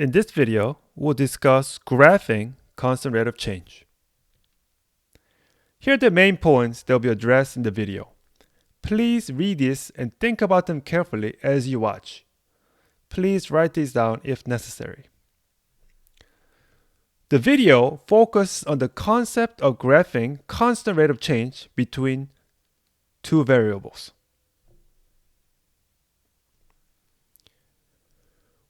In this video, we'll discuss graphing constant rate of change. Here are the main points that will be addressed in the video. Please read this and think about them carefully as you watch. Please write these down if necessary. The video focuses on the concept of graphing constant rate of change between two variables.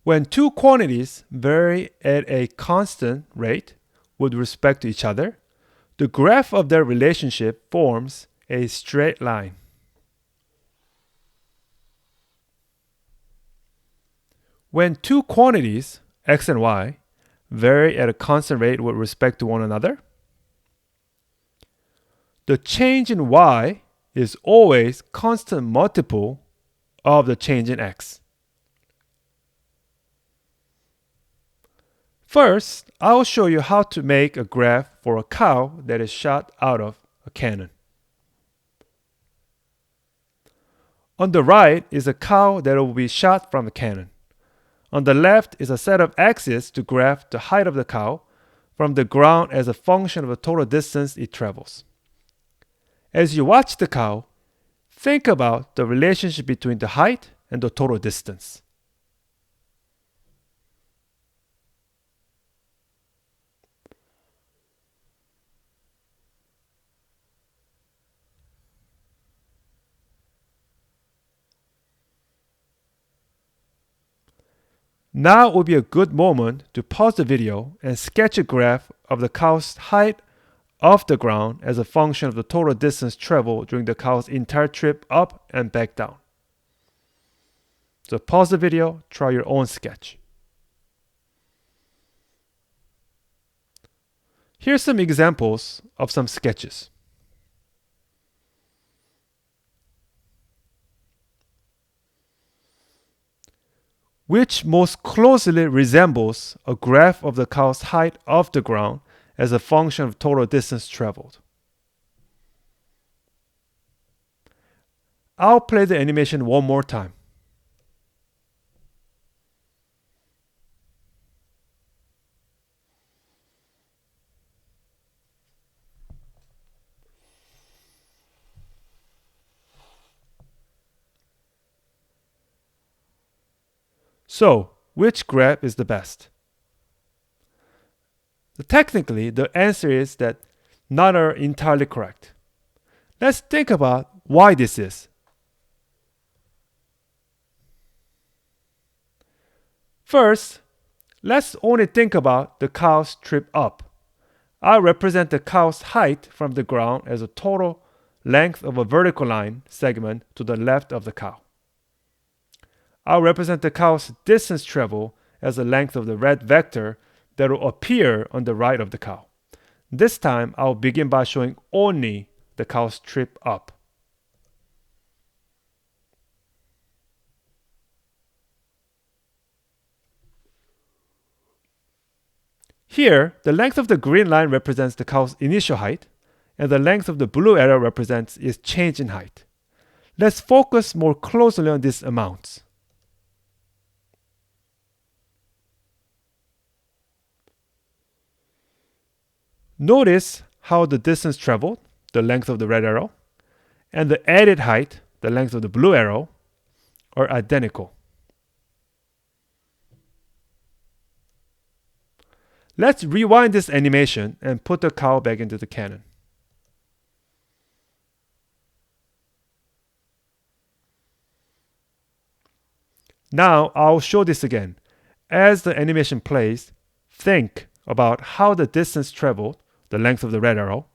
When two quantities vary at a constant rate with respect to each other, the graph of their relationship forms a straight line. When two quantities, x and y, vary at a constant rate with respect to one another, the change in y is always constant multiple of the change in x. First, I'll show you how to make a graph for a cow that is shot out of a cannon. On the right is a cow that will be shot from a cannon. On the left is a set of axes to graph the height of the cow from the ground as a function of the total distance it travels. As you watch the cow, think about the relationship between the height and the total distance. Now would be a good moment to pause the video and sketch a graph of the cow's height off the ground as a function of the total distance traveled during the cow's entire trip up and back down. So pause the video, try your own sketch. Here's some examples of some sketches. Which most closely resembles a graph of the cow's height off the ground as a function of total distance traveled. I'll play the animation one more time. So, which graph is the best? Technically, the answer is that none are entirely correct. Let's think about why this is. First, let's only think about the cow's trip up. I'll represent the cow's height from the ground as a total length of a vertical line segment to the left of the cow. I'll represent the cow's distance traveled as the length of the red vector that will appear on the right of the cow. This time, I'll begin by showing only the cow's trip up. Here, the length of the green line represents the cow's initial height, and the length of the blue arrow represents its change in height. Let's focus more closely on these amounts. Notice how the distance traveled, the length of the red arrow, and the added height, the length of the blue arrow, are identical. Let's rewind this animation and put the cow back into the cannon. Now I'll show this again. As the animation plays, think about how the distance traveled, the length of the red arrow,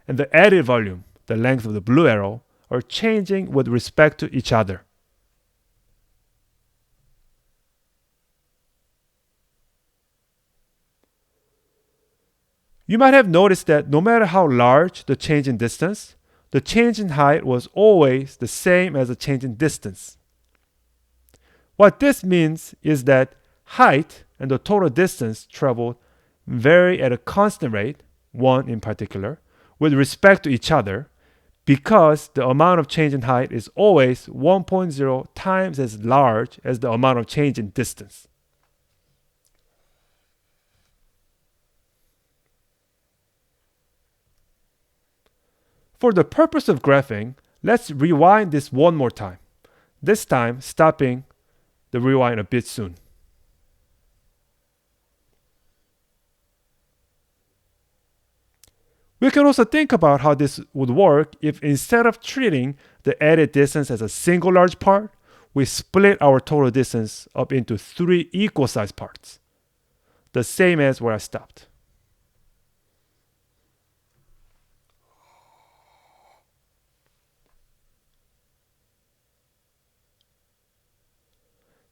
and the added volume, the length of the blue arrow, are changing with respect to each other. You might have noticed that no matter how large the change in distance, the change in height was always the same as the change in distance. What this means is that height and the total distance traveled vary at a constant rate, 1 in particular, with respect to each other, because the amount of change in height is always 1.0 times as large as the amount of change in distance. For the purpose of graphing, let's rewind this one more time. This time, stopping the rewind a bit soon. We can also think about how this would work if instead of treating the added distance as a single large part, we split our total distance up into 3 equal sized parts, the same as where I stopped.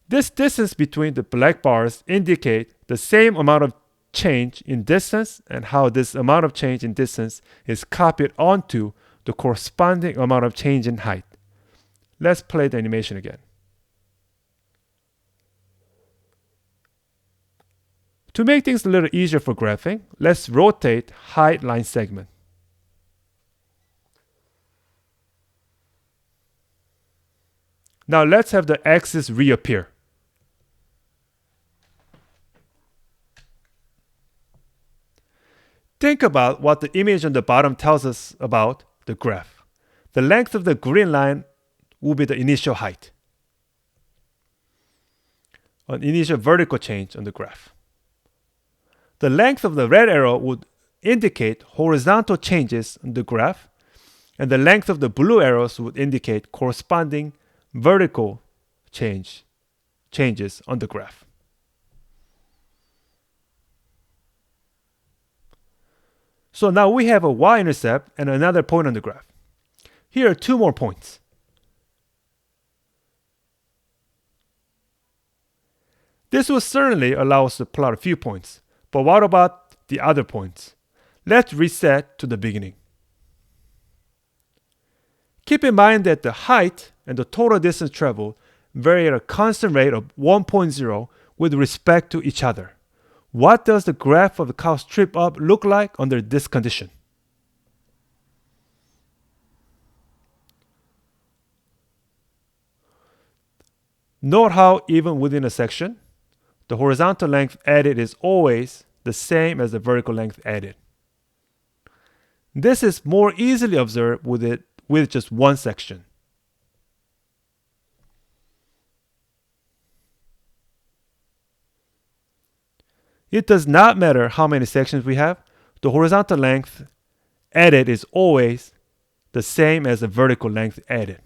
This distance between the black bars indicate the same amount of change in distance and how this amount of change in distance is copied onto the corresponding amount of change in height. Let's play the animation again. To make things a little easier for graphing, let's rotate height line segment. Now let's have the axis reappear. Think about what the image on the bottom tells us about the graph. The length of the green line will be the initial height, an initial vertical change on the graph. The length of the red arrow would indicate horizontal changes on the graph, and the length of the blue arrows would indicate corresponding vertical changes on the graph. So now we have a y-intercept and another point on the graph. Here are 2 more points. This will certainly allow us to plot a few points, but what about the other points? Let's reset to the beginning. Keep in mind that the height and the total distance traveled vary at a constant rate of 1.0 with respect to each other. What does the graph of the cow's trip up look like under this condition? Note how even within a section, the horizontal length added is always the same as the vertical length added. This is more easily observed with just one section. It does not matter how many sections we have, the horizontal length added is always the same as the vertical length added.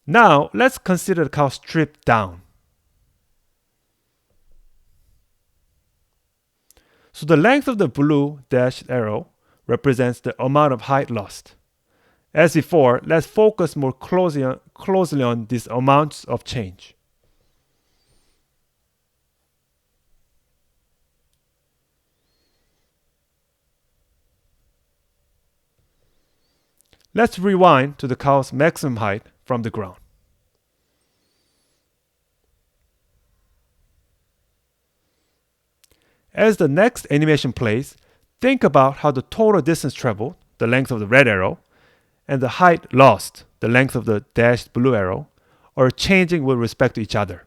Now, let's consider the cow stripped down. So the length of the blue dashed arrow represents the amount of height lost. As before, let's focus more closely on these amounts of change. Let's rewind to the cow's maximum height from the ground. As the next animation plays, think about how the total distance traveled, the length of the red arrow, and the height lost, the length of the dashed blue arrow, are changing with respect to each other.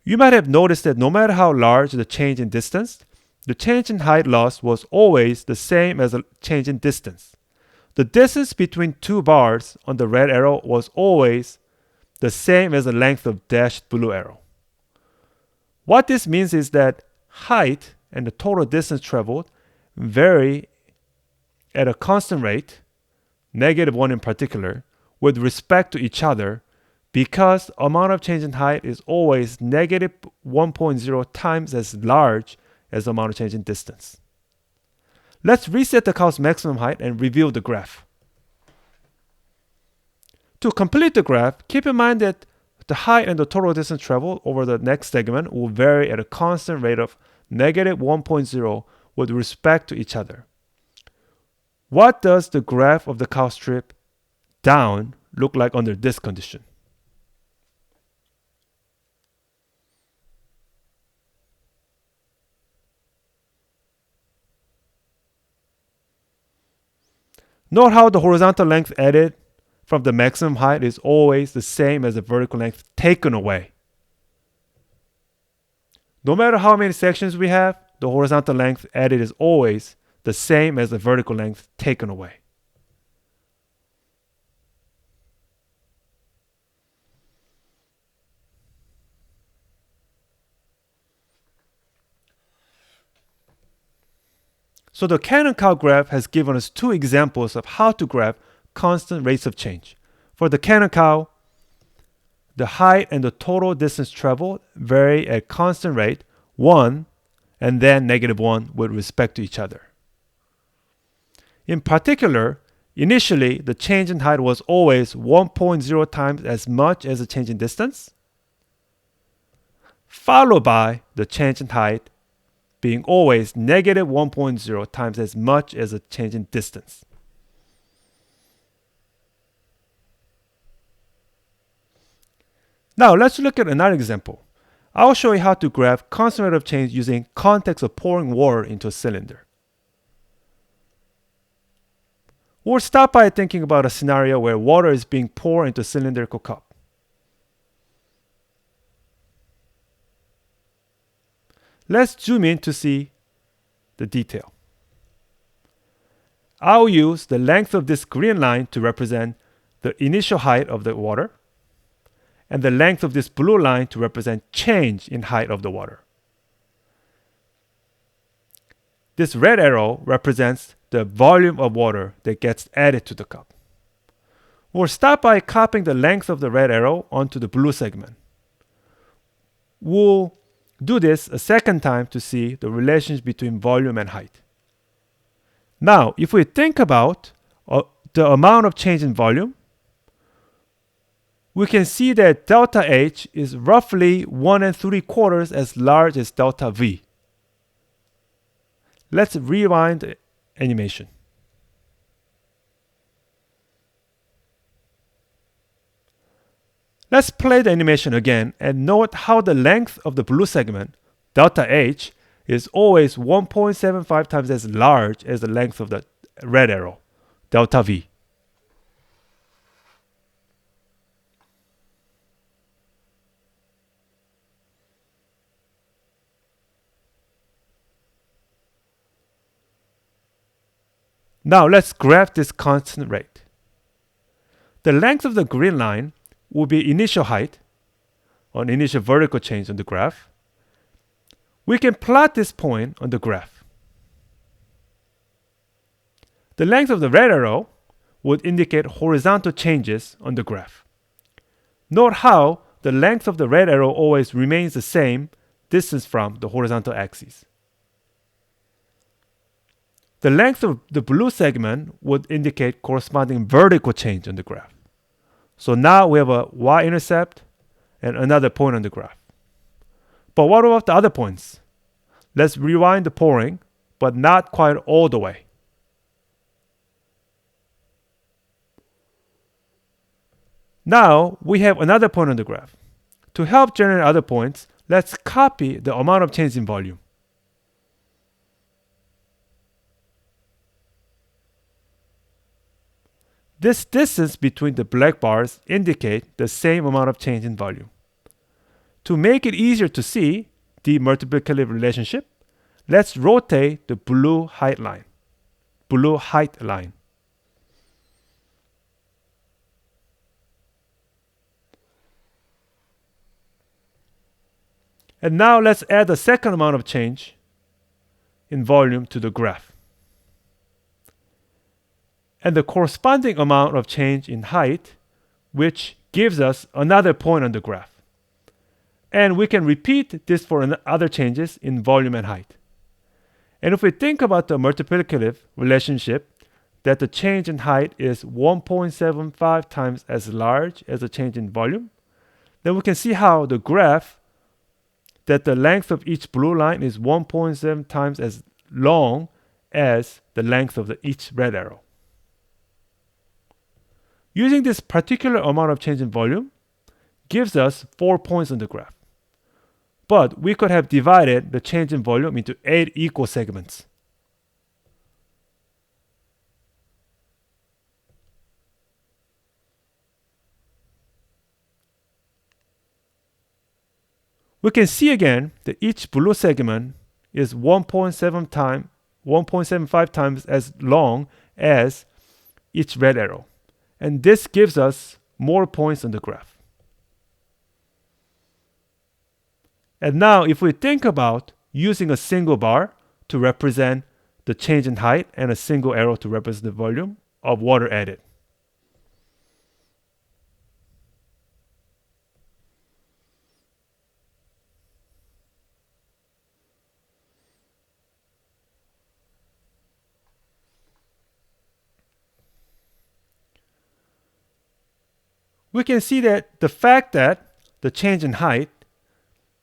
You might have noticed that no matter how large the change in distance, the change in height lost was always the same as the change in distance. The distance between 2 bars on the red arrow was always the same as the length of dashed blue arrow. What this means is that height and the total distance traveled vary at a constant rate, -1 in particular, with respect to each other, because amount of change in height is always -1.0 times as large as the amount of change in distance. Let's reset the cow's maximum height and review the graph. To complete the graph, keep in mind that the height and the total distance traveled over the next segment will vary at a constant rate of -1.0 with respect to each other. What does the graph of the cow strip down look like under this condition? Note how the horizontal length added from the maximum height is always the same as the vertical length taken away. No matter how many sections we have, the horizontal length added is always the same as the vertical length taken away. So the cannon cow graph has given us two examples of how to graph constant rates of change. For the cannon cow, the height and the total distance traveled vary at constant rate 1 and then -1 with respect to each other. In particular, initially the change in height was always 1.0 times as much as the change in distance, followed by the change in height being always -1.0 times as much as the change in distance. Now let's look at another example. I'll show you how to graph constant rate of change using context of pouring water into a cylinder. We'll start by thinking about a scenario where water is being poured into a cylindrical cup. Let's zoom in to see the detail. I'll use the length of this green line to represent the initial height of the water, and the length of this blue line to represent change in height of the water. This red arrow represents the volume of water that gets added to the cup. We'll start by copying the length of the red arrow onto the blue segment. We'll do this a second time to see the relationship between volume and height. Now, if we think about the amount of change in volume, we can see that delta H is roughly 1 3/4 as large as delta V. Let's rewind the animation. Let's play the animation again and note how the length of the blue segment, delta H, is always 1.75 times as large as the length of the red arrow, delta V. Now let's graph this constant rate. The length of the green line will be initial height, or initial vertical change on the graph. We can plot this point on the graph. The length of the red arrow would indicate horizontal changes on the graph. Note how the length of the red arrow always remains the same distance from the horizontal axis. The length of the blue segment would indicate corresponding vertical change on the graph. So now we have a y-intercept and another point on the graph. But what about the other points? Let's rewind the pouring, but not quite all the way. Now we have another point on the graph. To help generate other points, let's copy the amount of change in volume. This distance between the black bars indicate the same amount of change in volume. To make it easier to see the multiplicative relationship, let's rotate the blue height line. And now let's add the second amount of change in volume to the graph. And the corresponding amount of change in height, which gives us another point on the graph. And we can repeat this for other changes in volume and height. And if we think about the multiplicative relationship, that the change in height is 1.75 times as large as the change in volume, then we can see how the graph, that the length of each blue line is 1.7 times as long as the length of each red arrow. Using this particular amount of change in volume gives us 4 points on the graph. But we could have divided the change in volume into 8 equal segments. We can see again that each blue segment is 1.75 times as long as each red arrow. And this gives us more points on the graph. And now if we think about using a single bar to represent the change in height and a single arrow to represent the volume of water added. We can see that the fact that the change in height,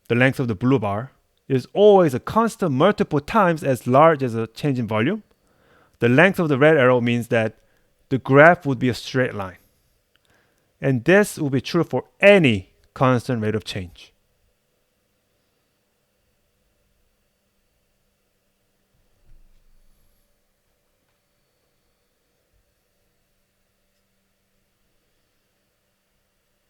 the length of the blue bar, is always a constant multiple times as large as a change in volume. The length of the red arrow means that the graph would be a straight line. And this will be true for any constant rate of change.